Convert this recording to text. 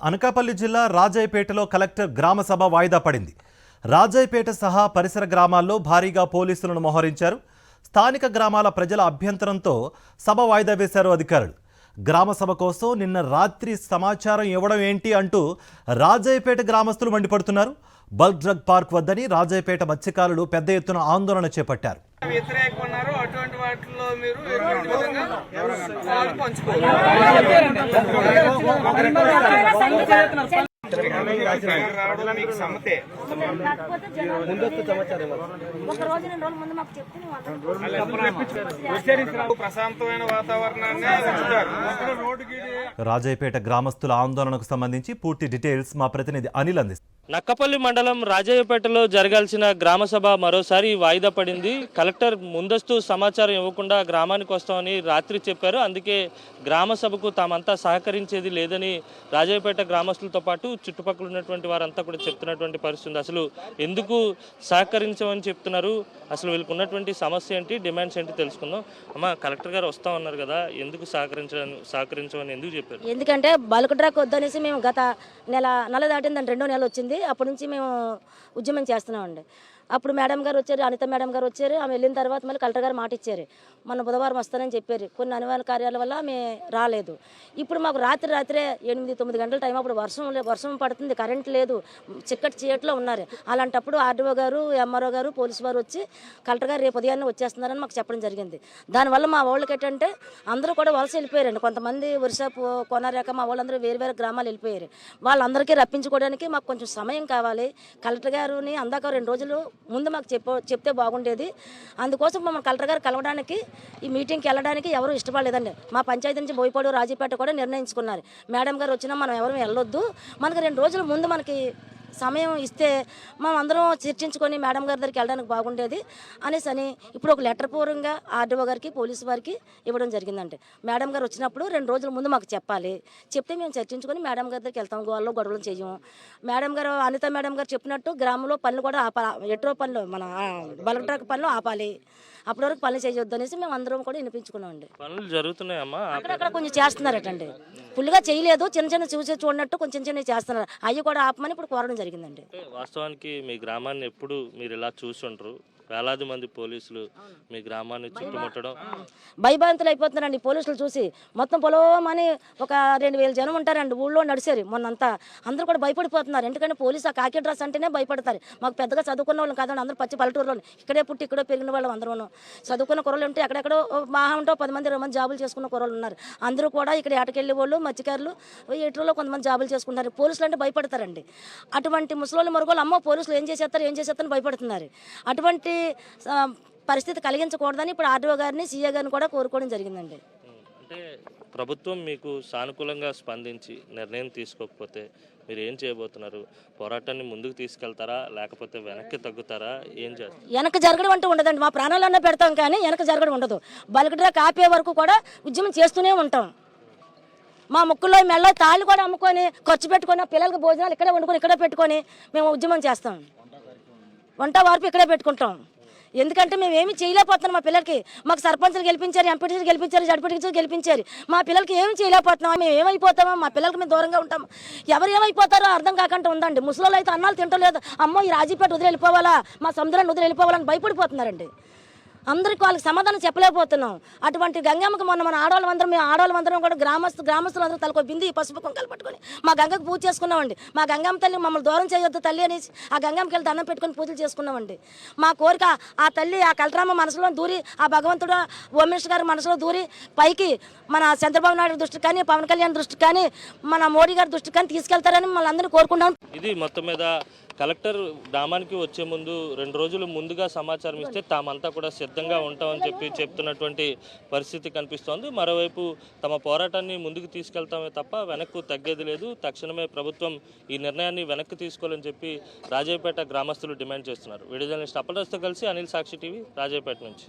అనకాపల్లి జిల్లా రాజయ్యపేటలో కలెక్టర్ గ్రామ సభ వాయిదా పడింది. రాజయ్యపేట సహా పరిసర గ్రామాల్లో భారీగా పోలీసులను మోహరించారు. స్థానిక గ్రామాల ప్రజల అభ్యంతరంతో సభ వాయిదా వేశారు అధికారులు. గ్రామ సభ కోసం నిన్న రాత్రి సమాచారం ఇవ్వడం ఏంటి అంటూ రాజయ్యపేట గ్రామస్తులు మండిపడుతున్నారు. బల్క్ డ్రగ్ పార్క్ వద్దని రాజయ్యపేట మత్స్యకారులు పెద్ద ఎత్తున ఆందోళన చేపట్టారు. రాజయ్యపేట గ్రామస్తుల ఆందోళనకు సంబంధించి పూర్తి డీటెయిల్స్ మా ప్రతినిధి అనిల్ అందిస్తారు. నక్కపల్లి మండలం రాజయ్యపేటలో జరగాల్సిన గ్రామ సభ మరోసారి వాయిదా పడింది. కలెక్టర్ ముందస్తు సమాచారం ఇవ్వకుండా గ్రామానికి వస్తామని రాత్రి చెప్పారు. అందుకే గ్రామ సభకు తామంతా సహకరించేది లేదని రాజయ్యపేట గ్రామస్తులతో పాటు చుట్టుపక్కల ఉన్నటువంటి వారంతా కూడా చెప్తున్నటువంటి పరిస్థితి ఉంది. అసలు ఎందుకు సహకరించమని చెప్తున్నారు, అసలు వీళ్ళకి ఉన్నటువంటి సమస్య ఏంటి, డిమాండ్స్ ఏంటి తెలుసుకుందాం. అమ్మ, కలెక్టర్ గారు వస్తా ఉన్నారు కదా, ఎందుకు సహకరించమని ఎందుకు చెప్పారు? ఎందుకంటే బల్క్ డ్రగ్ వద్దనేసి మేము గత నెల దాటిందని 2వ నెల వచ్చింది. అప్పటి నుంచి మేము ఉద్యమం చేస్తున్నామండి. అప్పుడు మేడం గారు వచ్చారు, అనిత మేడం గారు వచ్చారు. ఆమె వెళ్ళిన తర్వాత మళ్ళీ కలెక్టర్ గారు మాట ఇచ్చారు, మొన్న బుధవారం వస్తానని చెప్పారు. కొన్ని అనివార్య కార్యాల వల్ల ఆమె రాలేదు. ఇప్పుడు మాకు రాత్రే 8-9 గంటల టైం, అప్పుడు వర్షం పడుతుంది, కరెంట్ లేదు, చిక్కటి చీకట్లో ఉన్నారు. అలాంటప్పుడు ఆర్డీఓ గారు, ఎంఆర్ఓ గారు, పోలీసు వారు వచ్చి కలెక్టర్ గారు రేపు ఉదయాన్నే వచ్చేస్తున్నారని మాకు చెప్పడం జరిగింది. దానివల్ల మా వాళ్ళకి ఏంటంటే అందరూ కూడా వలస వెళ్ళిపోయారండి. కొంతమంది వర్షపు కొనరేక మా వాళ్ళందరూ వేరు గ్రామాలు వెళ్ళిపోయారు. వాళ్ళందరికీ రప్పించుకోవడానికి మాకు కొంచెం సమయం కావాలి. కలెక్టర్ గారిని అందాక 2 రోజులు ముందు మాకు చెప్తే బాగుండేది. అందుకోసం మమ్మల్ని కలెక్టర్ గారు కలవడానికి, ఈ మీటింగ్కి వెళ్ళడానికి ఎవరు ఇష్టపడలేదండి. మా పంచాయతీ నుంచి బోయపాడు, రాజీపేట కూడా నిర్ణయించుకున్నారు. మేడం గారు వచ్చినా మనం ఎవరు వెళ్ళొద్దు, మనకు 2 రోజుల ముందు మనకి సమయం ఇస్తే మనం అందరం చర్చించుకొని మేడం గారి దగ్గరికి వెళ్ళడానికి బాగుండేది అని ఇప్పుడు ఒక లెటర్ పూర్వంగా ఆర్డీఓ గారికి, పోలీసు వారికి ఇవ్వడం జరిగిందంటే, మేడం గారు వచ్చినప్పుడు 2 రోజుల ముందు మాకు చెప్పాలి. చెప్తే మేము చర్చించుకొని మేడం గారి దగ్గరికి వెళ్తాం, గొడవలు చేయము. మేడం గారు, అనిత మేడం గారు చెప్పినట్టు గ్రామంలో పనులు కూడా ఆపాలి, ఎట్రో పనులు, మన బల్క్ డ్రగ్ పనులు ఆపాలి, అప్పటి వరకు పనులు చేయొద్దు అనేసి మేము అందరం కూడా వినిపించుకున్నామండి. పనులు జరుగుతున్నాయమ్మా, అక్కడ కొంచెం చేస్తున్నారటండి, ఫుల్గా చేయలేదు, చిన్న చూడనట్టు కొంచెం చిన్న చేస్తున్నారు. అవి కూడా ఆపమని ఇప్పుడు కోరడం జరిగిందండి. వాస్తవానికి మీ గ్రామాన్ని ఎప్పుడు మీరు ఇలా చూసుంటారు, వేలాది మంది పోలీసులు మీ గ్రామాన్ని చుట్టుముట్టడం, భయభ్రాంతులు అయిపోతున్నారండి పోలీసులు చూసి. మొత్తం పొలమని ఒక 2000 జనం ఉంటారండి ఊళ్ళో నడిచారు మొన్నంతా. అందరూ కూడా భయపడిపోతున్నారు. ఎందుకంటే పోలీసు ఆ కాకి డ్రెస్ అంటేనే భయపడతారు. మాకు పెద్దగా చదువుకున్న వాళ్ళం కాదండి, అందరూ పచ్చి పల్లెటూరులో ఇక్కడే పుట్టి ఇక్కడే పెరిగిన వాళ్ళం అందరూ. చదువుకున్న కుర్రలు ఉంటే ఎక్కడెక్కడో మహా ఉంటో 10 మంది 20 మంది జాబులు చేసుకున్న కుర్రలు ఉన్నారు. అందరూ కూడా ఇక్కడ ఏటకెళ్ళే వాళ్ళు, మత్స్యకారులు, ఎటులో కొంతమంది జాబులు చేసుకుంటారు. పోలీసులు అంటే భయపడతారండి. అటువంటి ముసలోళ్ళు మరుగులు, అమ్మో పోలీసులు ఏం చేసేస్తారని భయపడుతున్నారు. అటువంటి పరిస్థితి కలిగించకూడదని ఇప్పుడు ఆర్డీఓ గారిని, సీఏ గారిని కూడా కోరుకోవడం జరిగిందండి. అంటే ప్రభుత్వం మీకు సానుకూలంగా స్పందించి నిర్ణయం తీసుకోకపోతే మీరు ఏం చేయబోతున్నారు? పోరాటాన్ని ముందుకు తీసుకెళ్తారా, లేకపోతే వెనక్కి తగ్గుతారా, ఏం చేస్తారు? వెనక్కి జరగడం అంటూ ఉండదండి. మా ప్రాణాలన్నా పెడతాం కానీ వెనక్కి జరగడం ఉండదు. బల్క్ డ్రగ్ ఆపే వరకు కూడా ఉద్యమం చేస్తూనే ఉంటాం. మా ముక్కుల్లో మెల్ల తాళ్ళు కూడా అమ్ముకొని ఖర్చు పెట్టుకొని పిల్లలకి భోజనాలు ఇక్కడే వండుకొని ఇక్కడే పెట్టుకొని మేము ఉద్యమం చేస్తాం. వంట వార్పు ఇక్కడే పెట్టుకుంటాం. ఎందుకంటే మేము ఏమి చేయలేకపోతున్నాం. మా పిల్లలకి మాకు సర్పంచ్లు గెలిపించారు, ఎంపీటీసీలు గెలిపించారు, జడ్పీటీసీలు గెలిపించారు. మా పిల్లలకి ఏమి చేయలేకపోతున్నాం. మేము ఏమైపోతామో, మా పిల్లలకి మేము దూరంగా ఉంటాం. ఎవరు ఏమైపోతారో అర్థం కాకుండా ఉందండి. ముసలోళ్ళు అయితే అన్నాలు తింటలేదు. అమ్మో ఈ రాజీపేట వదిలి వెళ్ళిపోవాలా, మా సముద్రాన్ని వదిలి వెళ్ళిపోవాలని భయపడిపోతున్నారండి. అందరికి వాళ్ళకి సమాధానం చెప్పలేకపోతున్నాం. అటువంటి గంగమ్మకి మొన్న మన ఆడవాళ్ళందరం కూడా గ్రామస్తులందరూ తలకు బింది పసుపు కుంకాలు పట్టుకొని మా గంగకు పూజ చేసుకున్నామండి. మా గంగమ్మ తల్లి మమ్మల్ని దూరం చేయొద్దు తల్లి అనేసి ఆ గంగమ్మకి వెళ్ళి దండం పెట్టుకొని పూజలు చేసుకున్నామండి. మా కోరిక ఆ తల్లి, ఆ కలరామ మనసులో దూరి, ఆ భగవంతుడు హోమ్ మినిస్టర్ గారి మనసులో దూరి పైకి మన చంద్రబాబు నాయుడు దృష్టికి కానీ, పవన్ కళ్యాణ్ దృష్టికి కానీ, మన మోడీ గారి దృష్టికి కానీ తీసుకెళ్తారని మమ్మల్ని అందరూ కోరుకుంటాం. ఇది మొత్తం మీద కలెక్టర్ గ్రామానికి వచ్చే ముందు 2 రోజులు ముందుగా సమాచారం ఇస్తే తామంతా కూడా సిద్ధంగా ఉంటామని చెప్తున్నటువంటి పరిస్థితి కనిపిస్తోంది. మరోవైపు తమ పోరాటాన్ని ముందుకు తీసుకెళ్తామే తప్ప వెనక్కు తగ్గేది లేదు. తక్షణమే ప్రభుత్వం ఈ నిర్ణయాన్ని వెనక్కి తీసుకోవాలని చెప్పి రాజయ్యపేట గ్రామస్తులు డిమాండ్ చేస్తున్నారు. వీడియో జర్నలిస్ట్ అప్పలరాజుతో కలిసి అనిల్, సాక్షి టీవీ, రాజయ్యపేట నుంచి.